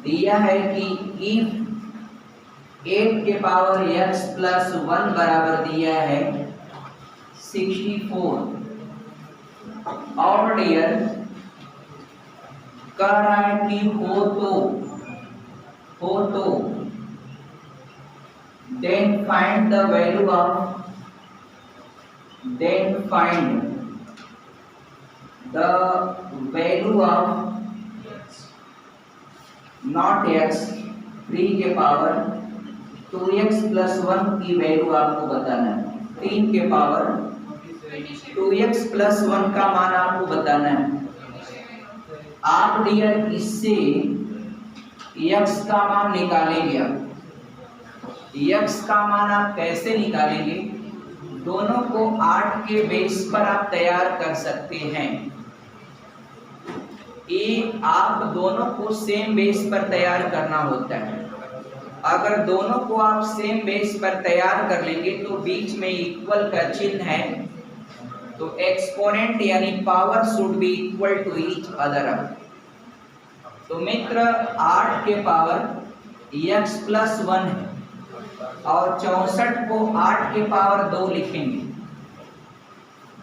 दिया है कि इफ 8 के पावर x प्लस 1 बराबर दिया है 64 और डियर कह रहा है कि हो तो then find the value of not x 3 के पावर 2x प्लस 1 की वैल्यू आपको बताना है। 3 के पावर 2x प्लस 1 का मान आपको बताना है। आप डियर इससे x का मान निकालेंगे। x का मान आप कैसे निकालेंगे? दोनों को 8 के बेस पर आप तैयार कर सकते हैं। आप दोनों को सेम बेस पर तैयार करना होता है। अगर दोनों को आप सेम बेस पर तैयार कर लेंगे तो बीच में इक्वल का चिन्ह है, तो एक्सपोनेंट यानी power should be equal to each other. तो मित्र 8 के पावर x प्लस 1 है और 64 को 8 के पावर 2 लिखेंगे।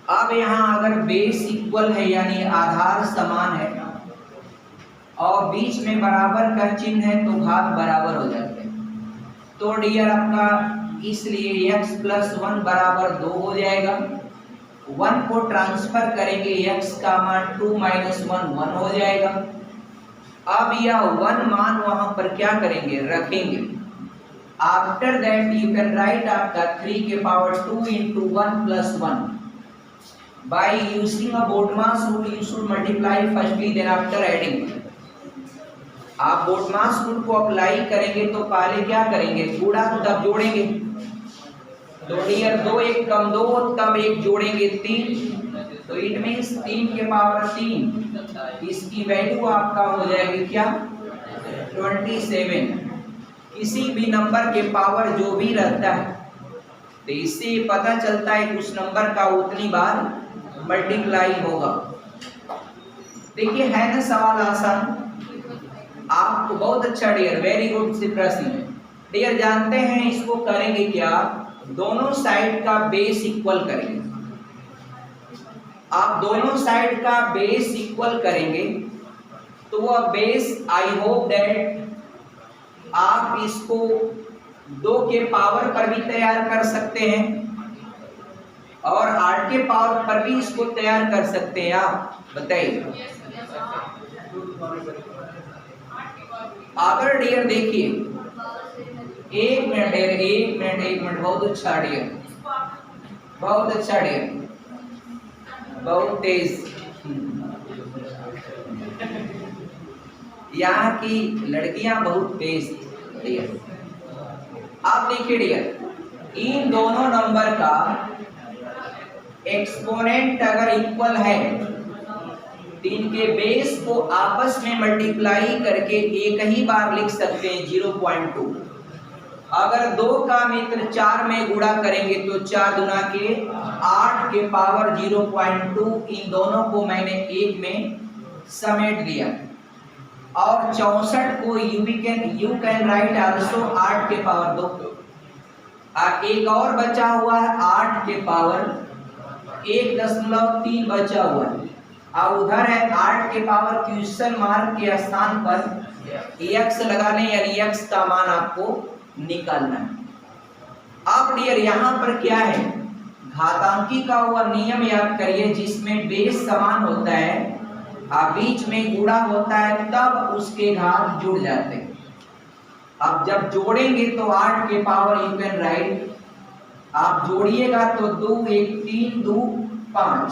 अब यहाँ अगर बेस इक्वल है यानी आधार समान है और बीच में बराबर का चिन्ह है तो घात बराबर हो जाते हैं। तो डियर आपका इसलिए x प्लस 1 बराबर 2 हो जाएगा। 1 को ट्रांसफर करेंगे, x का मान 2 माइनस 1 1 हो जाएगा। अब यह 1 मान वहां पर क्या करेंगे? रखेंगे। After that you can write आपका 3 के power 2 into 1 plus 1 by using a BODMAS rule you should multiply firstly then after adding। आप BODMAS रूल को अप्लाई करेंगे तो पहले क्या करेंगे? गुणा तब जोड़ेंगे। तो डियर 2 1 कम 2 तब 1 जोड़ेंगे 3, तो इट मींस 3 के पावर 3 इसकी वैल्यू आपका हो जाएगी क्या? 27। किसी भी नंबर के पावर जो भी रहता है तो इससे पता चलता है कि उस नंबर का उतनी बार मल्टीप्लाई होगा। देखिए है ना सवाल आसान, आपको बहुत अच्छा डियर, वेरी गुड से प्रश्न है। डियर जानते हैं इसको करेंगे क्या? दोनों साइड का बेस इक्वल करेंगे। आप दोनों साइड का बेस इक्वल करेंगे तो वह बेस आई होप दैट आप इसको 2 के पावर पर भी तैयार कर सकते हैं और 8 के पावर पर भी इसको तैयार कर सकते हैं। आप बताइए। अगर डियर देखिए 1 मिनट बहुत अच्छा डियर, बहुत अच्छा डियर, बहुत तेज। यहाँ की लड़कियां बहुत तेज डियर। आप देखिए डियर, इन दोनों नंबर का एक्सपोनेंट अगर इक्वल है तो इनके बेस को आपस में मल्टीप्लाई करके एक ही बार लिख सकते हैं 0.2। अगर 2 का मित्र 4 में गुणा करेंगे तो 4 गुना के 8 के पावर 0.2। इन दोनों को मैंने 1 में समेट दिया और 64 को यू कैन राइट आल्सो 8 के पावर 2। एक और बचा हुआ है 8 के पावर 1.3 बचा हुआ है और उधर है 8 के पावर क्वेश्चन मार्क के स्थान पर x लगाने यानी x का मान आपको निकालना है। अब डियर यहाँ पर क्या है? घातांकी का हुआ नियम याद करिए जिसमें बेस समान होता है और बीच में गुणा होता है तब उसके घात जुड़ जाते हैं। अब जब जोड़ेंगे तो 8 के पावर यू कैन राइट, आप जोड़िएगा तो 2 1 3 2 5,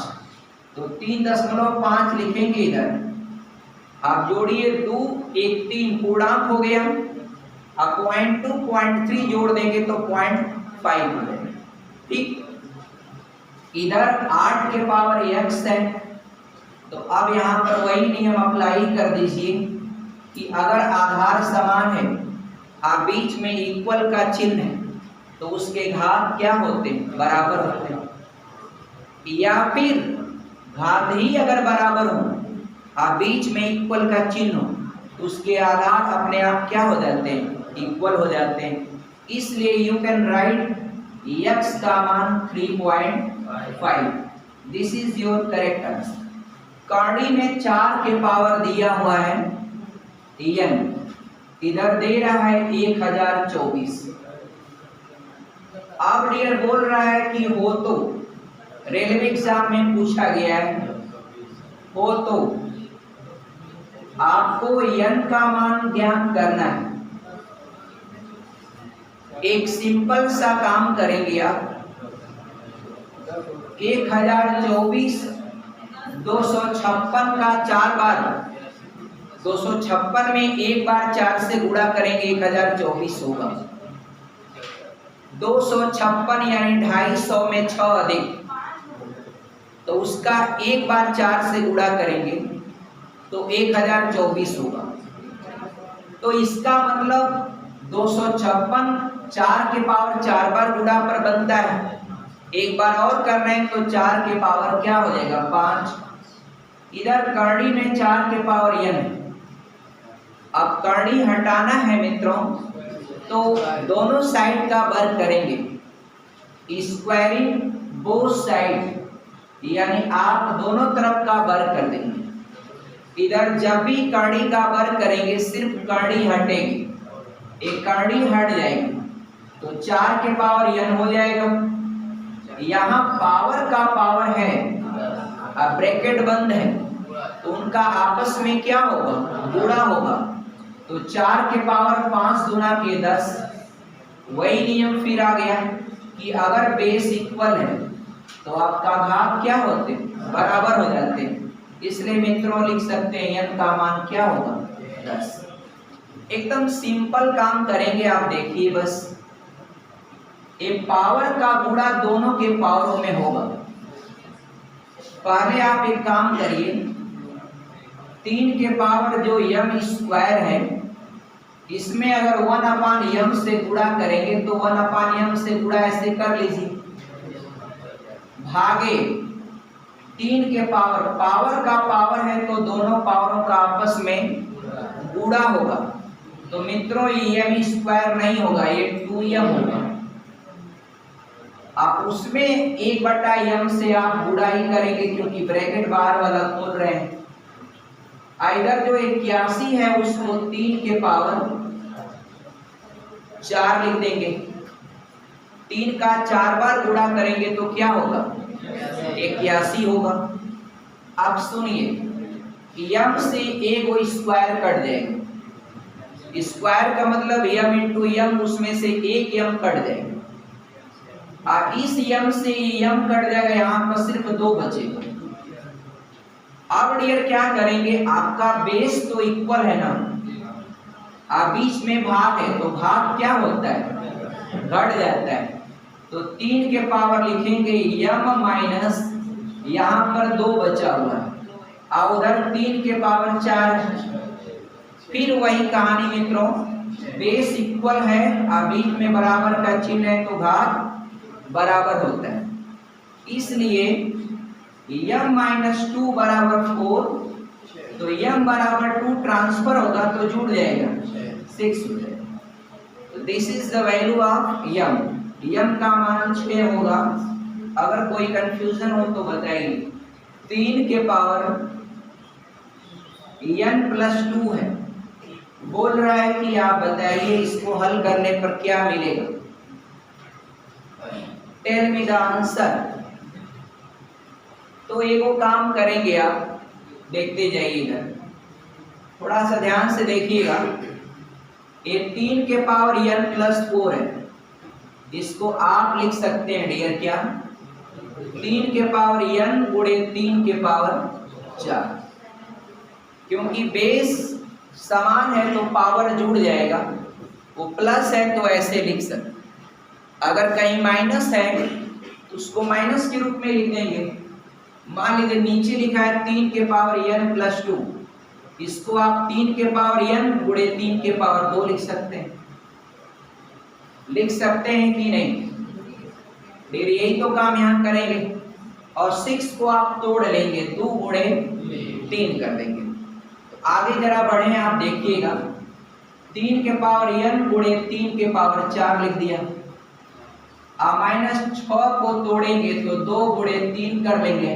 तो 3.5 लिखेंगे इधर। आप जोड़िए 2 1 3 पूर्णांक हो गया। आप 0.2 0.3 जोड़ देंगे तो 0.5 हो जाएगा। ठीक, इधर 8 के पावर x है तो अब यहाँ पर वही नियम अप्लाई कर दीजिए कि अगर आधार समान है और बीच में इक्वल का चिन्ह है तो उसके घात क्या होते हैं? बराबर होते हैं। या फिर घात ही अगर बराबर हो और बीच में इक्वल का चिन्ह हो उसके आधार अपने आप क्या हो जाते हैं, इक्वल हो जाते हैं। इसलिए यू कैन राइट x का मान 3.5। This is your correct answer. Karni में 4 के पावर दिया हुआ है n, इधर दे रहा है 1024। अब डियर बोल रहा है कि हो तो, रेलवे एग्जाम में पूछा गया है, हो तो आपको n का मान ज्ञात करना है। एक सिंपल सा काम करेंगे आप, 1024 256 का 4 बार, 256 में एक बार 4 से गुणा करेंगे 1024 होगा। 256 यानी 250 में 6 अधिक, तो उसका एक बार 4 से गुणा करेंगे तो 1024 होगा। तो इसका मतलब 256 4 के पावर 4 बार गुणा पर बनता है। एक बार और कर रहे हैं तो 4 के पावर क्या हो जाएगा 5। इधर कर्णी में 4 के पावर n, अब कर्णी हटाना है मित्रों, तो दोनों साइड का वर्ग करेंगे, स्क्वायरिंग बोथ साइड, यानी आप दोनों तरफ का वर्ग कर देंगे। इधर जब भी कर्णी का वर्ग करेंगे सिर्फ कर्णी हटेगी, एक कर्णी हट जाएगी तो 4 के पावर n हो जाएगा। यहाँ पावर का पावर है, अब ब्रैकेट बंद है तो उनका आपस में क्या होगा, गुणा होगा। तो 4 के पावर 5 गुना के 10, वही नियम फिर आ गया कि अगर बेस इक्वल है तो आपका घात क्या होते, बराबर हो जाते हैं। इसलिए मित्रों लिख सकते हैं n का मान क्या होगा 10। एकदम सिंपल काम करेंगे आप, देखिए बस एक पावर का गुणा दोनों के पावरों में होगा। पहले आप एक काम करिए, 3 के पावर जो m स्क्वायर है, इसमें अगर 1/m से गुणा करेंगे तो 1/m से गुणा ऐसे कर लीजिए, भागे 3 के पावर, पावर का पावर है तो दोनों पावरों का आपस में गुणा होगा। तो मित्रों ये m स्क्वायर नहीं होगा, ये 2m होगा। आप उसमें 1/m से आप गुणा ही करेंगे क्योंकि ब्रैकेट बाहर वाला खोल रहे हैं। इधर जो 81 है उसको 3 के पावर 4 लिख देंगे, 3 का 4 बार गुणा करेंगे तो क्या होगा 81 होगा। अब सुनिए m से एक वो स्क्वायर कट जाएगा, स्क्वायर का मतलब m इंटू m, उसमें से एक m कट जाएगा और इस m से m कट जाएगा, यहाँ पर सिर्फ 2 बचेगा। अब डियर क्या करेंगे, आपका बेस तो इक्वल है ना, आप बीच में भाग है तो भाग क्या होता है, घट जाता है। तो 3 के पावर लिखेंगे m माइनस, यहाँ पर 2 बचा हुआ है और उधर 3 के पावर 4 है। फिर वही कहानी मित्रों, बेस इक्वल है और बीच में बराबर का चिन्ह है तो घात बराबर होता है। इसलिए m माइनस 2 बराबर 4, तो m बराबर 2 ट्रांसफर होगा तो जुड़ जाएगा 6 हो जाएगा। तो this is the value of m का मान 6 होगा। अगर कोई कंफ्यूजन हो तो बताइए। 3 के पावर n प्लस 2 है, बोल रहा है कि आप बताइए इसको हल करने पर क्या मिलेगा, टेल मी द आंसर। तो एगो काम करेंगे आप, देखते जाइएगा, थोड़ा सा ध्यान से देखिएगा। ये 3 के पावर n प्लस 4 है, इसको आप लिख सकते हैं डियर क्या, 3 के पावर n गुणे 3 के पावर 4। क्योंकि बेस समान है तो पावर जुड़ जाएगा, वो प्लस है तो ऐसे लिख सकते। अगर कहीं माइनस है तो उसको माइनस के रूप में लिख देंगे। मान लीजिए नीचे लिखा है 3 के पावर n प्लस 2, इसको आप 3 के पावर n गुणे 3 के पावर 2 लिख सकते हैं। लिख सकते हैं कि नहीं, फिर यही तो काम यहाँ करेंगे। और 6 को आप तोड़ लेंगे, 2 गुणे 3 कर देंगे। तो आगे जरा बढ़े, आप देखिएगा 3 के पावर n गुणे 3 के पावर 4 लिख दिया। -6 को तोड़ेंगे तो 2 गुणे 3 कर लेंगे।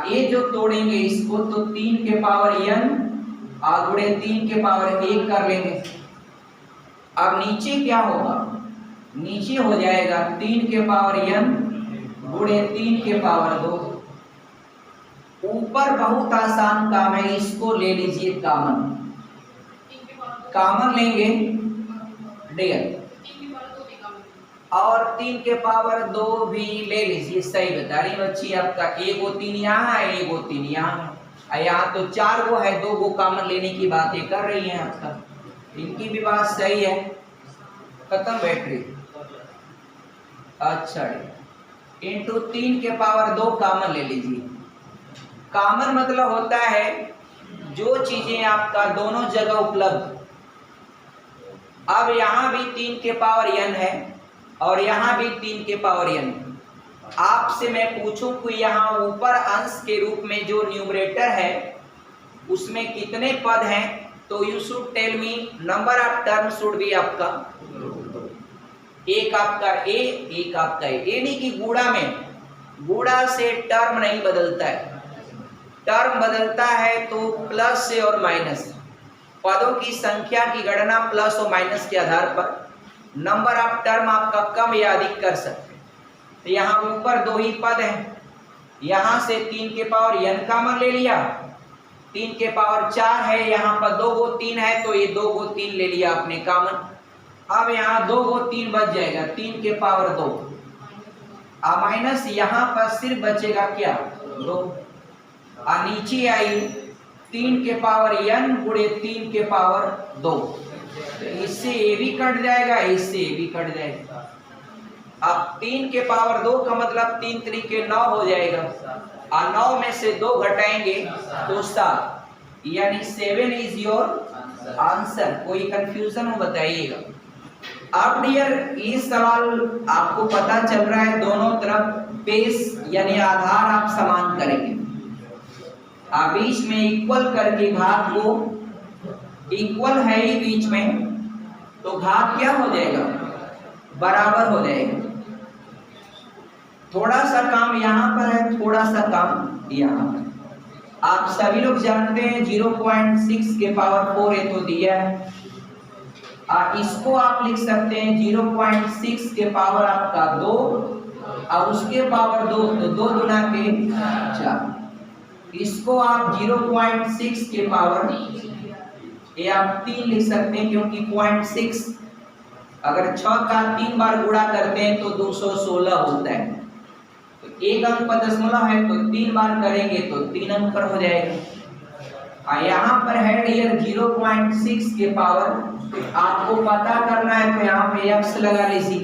ये जो तोड़ेंगे इसको तो 3 के पावर n गुणे 3 के पावर 1 कर लेंगे। अब नीचे क्या होगा, नीचे हो जाएगा 3 के पावर n गुणे 3 के पावर 2। ऊपर बहुत आसान काम है, इसको ले लीजिए कॉमन, कॉमन लेंगे डेयर, और 3 के पावर 2 भी ले लीजिए। सही बता रही बच्ची, आपका 1 गो 3 यहाँ है, 1 गो 3 यहाँ है, यहाँ तो 4 गो है, 2 गो कॉमन लेने की बातें कर रही हैं आपका, इनकी भी बात सही है। खत्म बैटरी। अच्छा, इंटू 3 के पावर 2 कॉमन ले लीजिए। कॉमन मतलब होता है जो चीजें आपका दोनों जगह उपलब्ध। अब यहाँ भी 3 के पावर n है और यहाँ भी 3 के पावर n। आपसे मैं पूछूं कि यहाँ ऊपर अंश के रूप में जो न्यूमरेटर है उसमें कितने पद हैं, तो you should tell me number of term should be आपका एक आपका a, एक आपका a, नहीं कि गुणा में, गुणा से टर्म नहीं बदलता है, टर्म बदलता है तो प्लस से और माइनस। पदों की संख्या की गणना प्लस और माइनस के आधार पर नंबर ऑफ टर्म आपका कम या अधिक कर सकते हैं। तो यहाँ ऊपर 2 ही पद हैं, यहाँ से 3 के पावर n कॉमन ले लिया, 3 के पावर 4 है, यहाँ पर 2 गो 3 है तो ये 2 गो 3 ले लिया आपने कॉमन। अब यहाँ 2 गो 3 बच जाएगा, 3 के पावर 2 माइनस, यहाँ पर सिर्फ बचेगा क्या 2, नीचे आई 3 के पावर n गुणे 3 के पावर 2, इससे ए भी कट जाएगा, इससे ए भी कट जाएगा। अब 3 के पावर 2 का मतलब 3 तरीके 9 हो जाएगा, और 9 में से 2 घटाएंगे तो 7, यानी 7 इज योर आंसर। कोई कंफ्यूजन हो बताइएगा। अब डियर ये सवाल आपको पता चल रहा है, दोनों तरफ बेस यानी आधार आप समान करेंगे, बीच में इक्वल करके घात को, इक्वल है ही बीच में तो घात क्या हो जाएगा, बराबर हो जाएगा। थोड़ा सा काम यहाँ पर है, थोड़ा सा काम यहाँ पर। आप सभी लोग जानते हैं 0.6 के पावर 4 ये तो दिया है, इसको आप लिख सकते हैं 0.6 के पावर आपका 2 और उसके पावर 2 तो 2 गुना के 4। इसको आप 0.6 के पावर ये आप 3 लिख सकते हैं, क्योंकि 0.6 अगर 6 का 3 बार गुणा करते हैं तो 216 होता है, तो 1 अंक पर दशमलव है तो 3 बार करेंगे तो 3 अंक पर हो जाएगा। यहाँ पर है डियर 0.6 के पावर, आपको पता करना है तो यहाँ पे x लगा लीजिए।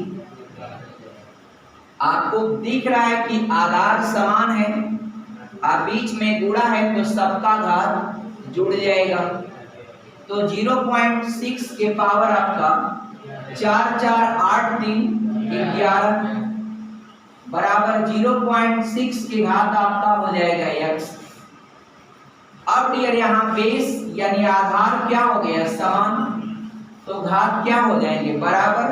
आपको दिख रहा है कि आधार समान है, बीच में गुणा है तो सबका घात जुड़ जाएगा, तो 0.6 के पावर आपका 4 4 8 3 11 बराबर 0.6 के घात आपका हो जाएगा x। अब डियर यहाँ बेस यानी आधार क्या हो गया समान, तो घात क्या हो जाएंगे बराबर,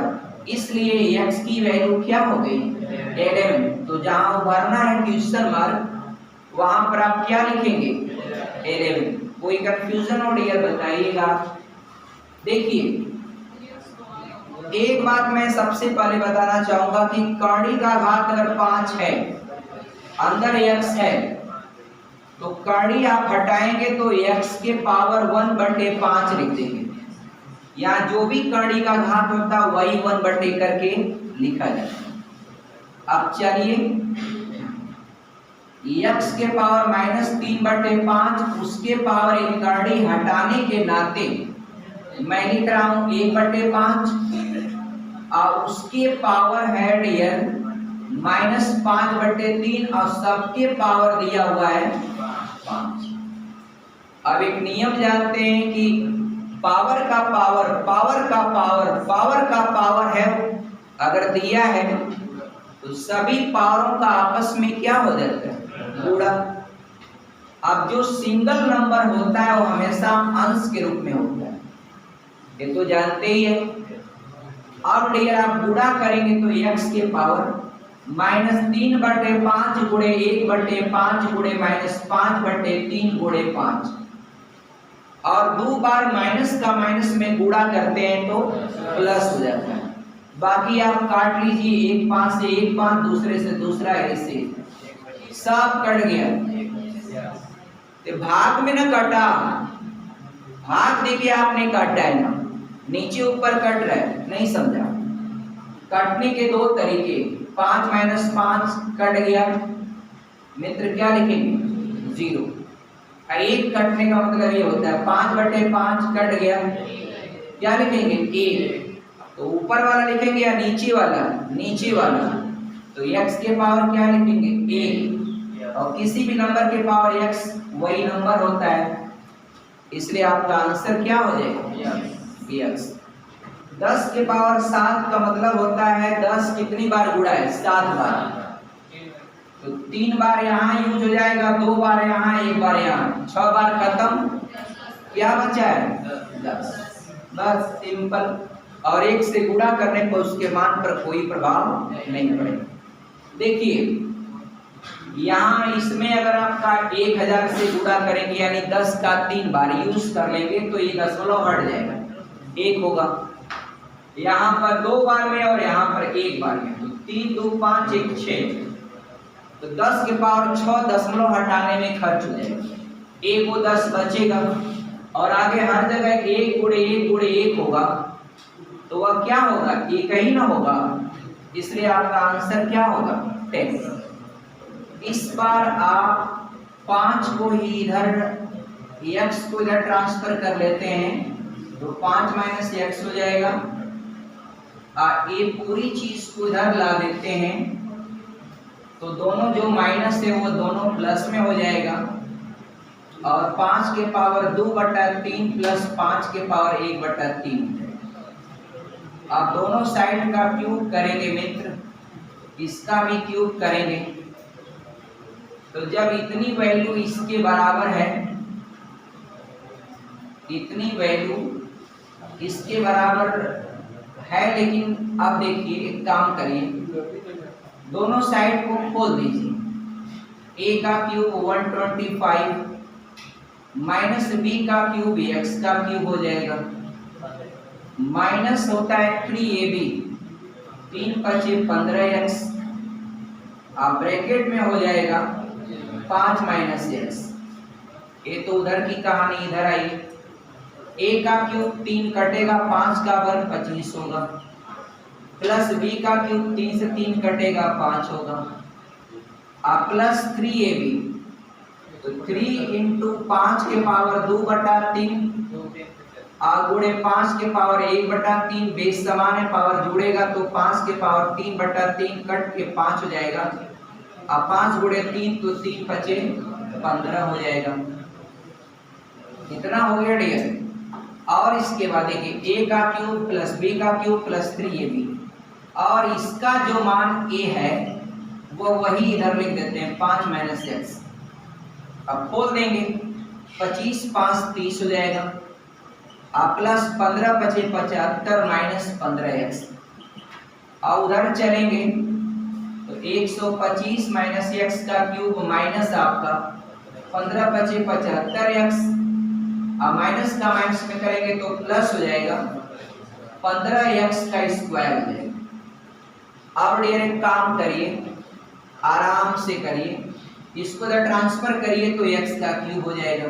इसलिए x की वैल्यू क्या हो गई 11। तो जहां भरना है क्वेश्चन मार्क वहां पर आप क्या लिखेंगे 11। कोई कंफ्यूजन हो डियर बताइएगा। देखिए एक बात मैं सबसे पहले बताना चाहूंगा कि कर्ण का घात अगर 5 है, अंदर x है, तो कर्ण आप हटाएंगे तो x के पावर 1/5 लिख देंगे, या जो भी कर्ण का घात होता है वही 1 करके लिखा जाता है। अब चलिए x के पावर -3/5 उसके पावर एक कर्ण हटाने के नाते मैं लिख रहा हूं 1/5 और उसके पावर है डियर -5/3 और सबके पावर दिया हुआ है 5। अब एक नियम जानते हैं कि पावर का पावर है अगर दिया है तो सभी पावरों का आपस में क्या हो जाता है गुणा। अब जो सिंगल नंबर होता है वो हमेशा अंश के रूप में होता है, ये तो जानते ही है। अब डियर आप गुणा करेंगे तो x के पावर -3/5 गुणे 1/5 गुणे -5/3 गुणे 5, और 2 बार माइनस का माइनस में गुणा करते हैं तो प्लस हो जाता है। बाकी आप काट लीजिए, एक 5 से एक 5, दूसरे से दूसरा, ऐसे सब कट गया। तो भाग में ना कटा, भाग देखिए आपने काटा है ना, नीचे ऊपर कट रहा है, नहीं समझा। काटने के दो तरीके, 5 - 5 कट गया मित्र, क्या लिखेंगे 0। और एक कटने का मतलब ये होता है 5/5 कट गया, क्या लिखेंगे 1। तो ऊपर वाला लिखेंगे या नीचे वाला, नीचे वाला। तो x के पावर क्या लिखेंगे 1, और किसी भी नंबर के पावर x वही नंबर होता है, इसलिए आपका आंसर क्या हो जाएगा x। 10 के पावर 7 का मतलब होता है 10 कितनी बार गुणा है 7 बार, तो 3 बार यहाँ यूज हो जाएगा, 2 बार यहाँ, 1 बार यहाँ, 6 बार खत्म, क्या बचा है 10। बस सिंपल। और 1 से गुणा करने पर उसके मान पर कोई प्रभाव नहीं पड़ेगा। देखिए यहाँ इसमें अगर आपका 1000 से गुणा करेंगे यानी 10 का 3 बार यूज कर लेंगे तो ये दशमलव हट जाएगा, 1 होगा। यहाँ पर 2 बार में और यहाँ पर 1 बार में, तो 3 2 5 1 6, तो 10 के पावर 6 दशमलव हटाने में खर्च हो जाएगा, 1 को 10 बचेगा, और आगे हर जगह 1 गुणे 1 गुणे 1 होगा, तो वह क्या होगा 1 ही ना होगा, इसलिए आपका आंसर क्या होगा 10। इस बार आप 5 को ही इधर x को इधर ट्रांसफर कर लेते हैं, तो 5 - x हो जाएगा, ये पूरी चीज को इधर ला देते हैं, तो दोनों जो माइनस है वो दोनों प्लस में हो जाएगा, और 5 के पावर 2/3 प्लस 5 के पावर 1/3। आप दोनों साइड का क्यूब करेंगे मित्र, इसका भी क्यूब करेंगे, तो जब इतनी वैल्यू इसके बराबर है, इतनी वैल्यू इसके बराबर है, लेकिन अब देखिए एक काम करिए, दोनों साइड को खोल दीजिए, a का क्यूब 125 माइनस b का क्यूब x का क्यूब हो जाएगा, माइनस होता है 3ab 3 × 5 = 15x, आप ब्रैकेट में हो जाएगा 5 - x। ये तो उधर की कहानी, इधर आई, a का क्यूब 3 कटेगा, 5 का वर्ग 25 होगा, प्लस b का क्यूब 3 से 3 कटेगा 5 होगा, प्लस 3ab, तो 3 × 5 के पावर 2/3 गुणे 5 के पावर 1/3, बेस समान है, पावर जुड़ेगा तो 5 के पावर 3/3 कट के 5 हो जाएगा, 5 गुणे 3 तो 3 × 5 = 15 हो जाएगा। कितना हो गया डियर? और इसके बाद देखिए a का क्यूब प्लस b का क्यूब प्लस 3ab, और इसका जो मान a है वो वही इधर लिख देते हैं 5 - x। अब खोल देंगे, 25 × 5 = 30 हो जाएगा, प्लस 15 × 5 = 75 माइनस 15x, और उधर चलेंगे तो 125 - x का क्यूब माइनस आपका 15 × 5 = 75x, माइनस का माइनस में करेंगे तो प्लस हो जाएगा 15x का स्क्वायर हो जाएगा। अब डियर एक काम करिए, आराम से करिए, इसको इधर ट्रांसफर करिए तो x का क्यूब हो जाएगा।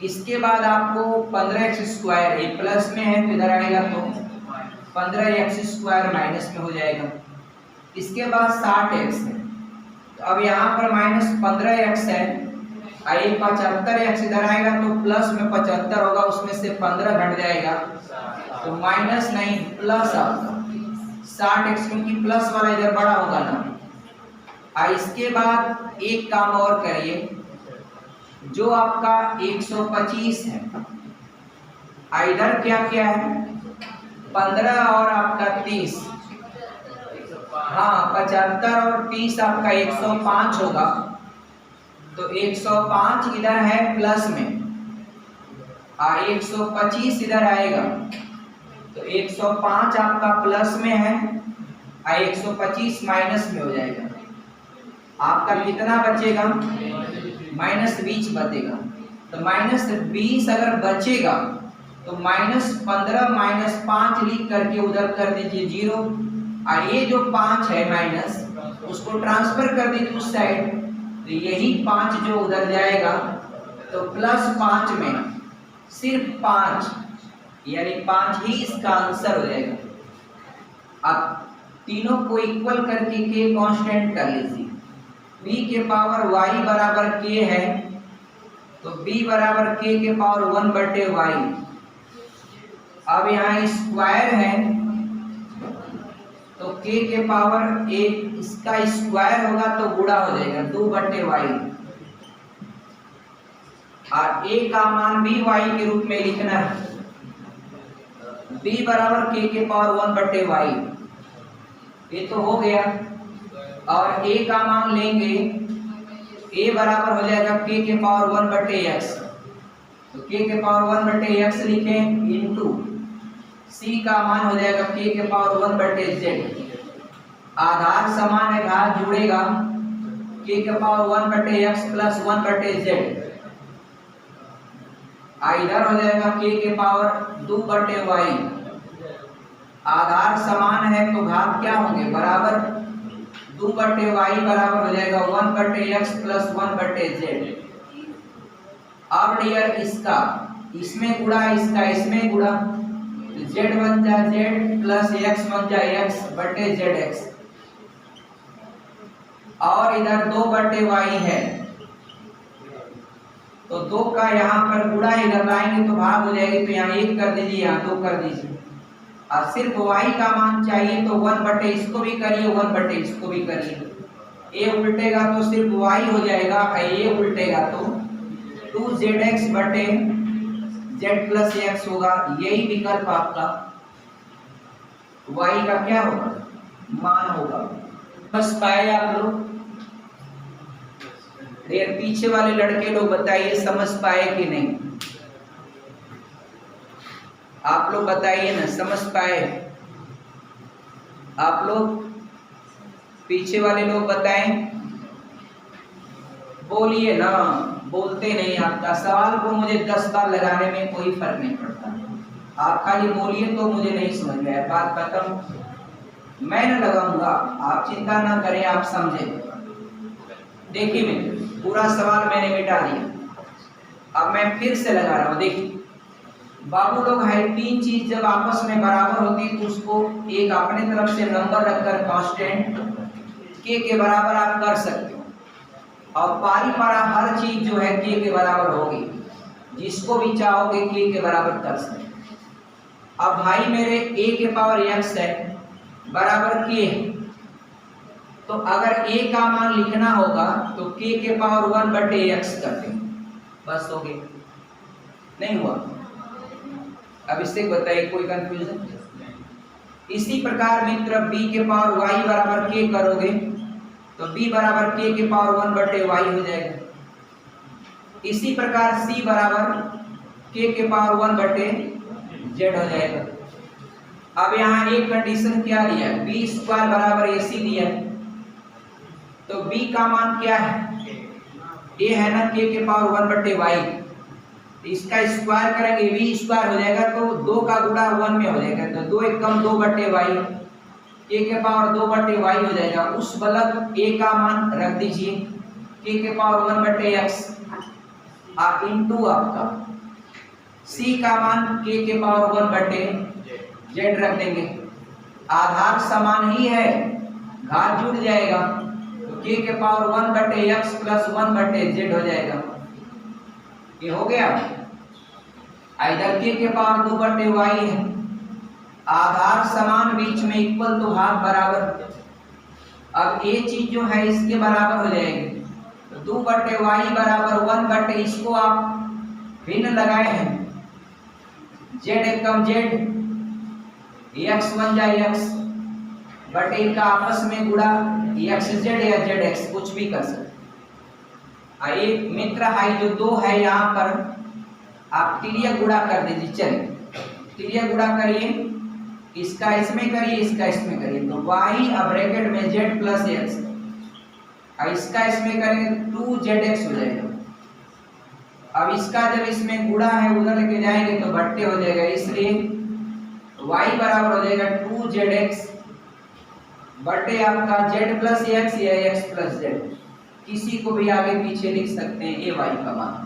इसके बाद आपको 15x², ये प्लस में है तो इधर आएगा तो 15x² माइनस में हो जाएगा। इसके बाद 60x है, तो अब यहाँ पर माइनस 15x है, ये 75x इधर आएगा तो प्लस में 75 होगा, उसमें से 15 घट जाएगा तो माइनस नहीं प्लस आपका 60x, क्योंकि प्लस वाला इधर बड़ा होगा ना। इसके बाद एक काम और करिए, जो आपका 125 है, इधर क्या क्या है 15 और आपका 30, हाँ 75 और 30 आपका 105 होगा, तो 105 इधर है प्लस में और 125 इधर आएगा, तो 105 आपका प्लस में है और 125 माइनस में हो जाएगा। आपका कितना बचेगा? -20 बचेगा। तो -20 अगर बचेगा तो -15 -5 लिख करके उधर कर दीजिए 0, और ये जो 5 है माइनस, उसको ट्रांसफर कर दीजिए उस साइड, तो यही 5 जो उधर जाएगा, तो +5 में सिर्फ 5 यानी 5 ही इसका आंसर हो जाएगा। अब तीनों को इक्वल करके k कांस्टेंट कर लीजिए। b के पावर y बराबर k है, तो b बराबर k के पावर 1/y। अब यहाँ स्क्वायर है, तो k के पावर 1 इसका स्क्वायर होगा तो गुणा हो जाएगा 2/y, और a का मान भी y के रूप में लिखना है। b बराबर k के पावर 1/y, ये तो हो गया। और a का मान लेंगे, a बराबर हो जाएगा k के पावर 1/x, तो k के पावर 1/x लिखें इंटू c का मान हो जाएगा k के पावर 1/z। आधार समान है, घात जुड़ेगा, k के पावर 1/x प्लस 1/z, इधर हो जाएगा k के पावर 2/y। आधार समान है तो घात क्या होंगे? बराबर 2/y बराबर हो जाएगा 1/x प्लस 1/z। अब डियर इसका इसमें गुणा, इसका इसमें गुणा, z बन जा z प्लस x बन जा x/zx, और इधर 2/y है, तो 2 का यहाँ पर गुणा इधर लाएंगे तो भाग हो जाएगी, तो यहाँ 1 कर दीजिए, यहाँ 2 कर दीजिए। और सिर्फ y का मान चाहिए तो 1/ इसको भी करिए, 1/ इसको भी करिए। a उल्टेगा तो सिर्फ y हो जाएगा, a उल्टेगा तो 2zx/z प्लस x होगा। यही विकल्प आपका y का क्या होगा? मान होगा। बस पाए आप लोग? पीछे वाले लड़के लोग बताइए समझ पाए कि नहीं? आप लोग बताइए ना, समझ पाए? आप लोग पीछे वाले लोग बताएं, बोलिए ना, बोलते नहीं। आपका सवाल को मुझे 10 बार लगाने में कोई फर्क नहीं पड़ता, आप खाली बोलिए तो मुझे नहीं समझ में आया, बात खत्म। मैं न लगाऊंगा, आप चिंता ना करें, आप समझे। देखिए मैं पूरा सवाल मैंने मिटा दिया, अब मैं फिर से लगा रहा हूँ। देखिए बाबू लोग है, 3 चीज जब आपस में बराबर होती है तो उसको एक अपने तरफ से नंबर रखकर कांस्टेंट k के बराबर आप कर सकते हो, और पारी पारा हर चीज जो है k के बराबर होगी, जिसको भी चाहोगे k के बराबर कर सकते। अब भाई मेरे a के पावर x है बराबर k है, तो अगर a का मान लिखना होगा तो k के पावर 1/x करते हैं, बस हो गया। नहीं हुआ? अब इससे बताइए कोई कंफ्यूजन? इसी प्रकार मित्र b के पावर y बराबर k करोगे तो b बराबर k के पावर 1/y हो जाएगा। इसी प्रकार c बराबर k के पावर 1/z हो जाएगा। अब यहाँ एक कंडीशन क्या दिया है? b² बराबर ac दिया है, तो b का मान क्या है? a है ना k के पावर 1/y, इसका स्क्वायर करेंगे v² हो जाएगा, तो 2 का गुणा 1 में हो जाएगा, तो 2 × 2/y, k के पावर 2/y हो जाएगा। उस बलक a का मान रख दीजिए k के पावर 1/x इंटू आपका c का मान k के पावर 1/z रख देंगे। आधार समान ही है, घात जुड़ जाएगा, तो k के पावर 1/x प्लस 1/z हो जाएगा। ये हो गया। इधर k के पावर 2/y है, आधार समान, बीच में इक्वल, तो भाग बराबर। अब ये चीज जो है इसके बराबर हो जाएगी, तो 2/y बराबर 1/, इसको आप भिन्न लगाए हैं, z एकम z, x बन जाए x बटे का आपस में गुणा xz या zx, कुछ भी कर सकते। आइए मित्र हाई जो 2 है यहाँ पर आप तिर्यक गुणा कर दीजिए। चलिए तिर्यक गुणा करिए, इसका इसमें करिए, इसका इसमें करिए, तो y अब ब्रैकेट में z प्लस x, और इसका इसमें करेंगे 2zx हो जाएगा। अब इसका जब इसमें गुणा है उधर लेके जाएंगे तो बट्टे हो जाएगा, इसलिए y बराबर हो जाएगा 2zx बटे आपका z प्लस x या x प्लस z, किसी को भी आगे पीछे लिख सकते हैं ये y का मान।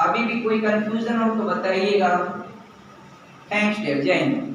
अभी भी कोई कंफ्यूजन हो तो बताइएगा। थैंक्स डियर, जय हिंद।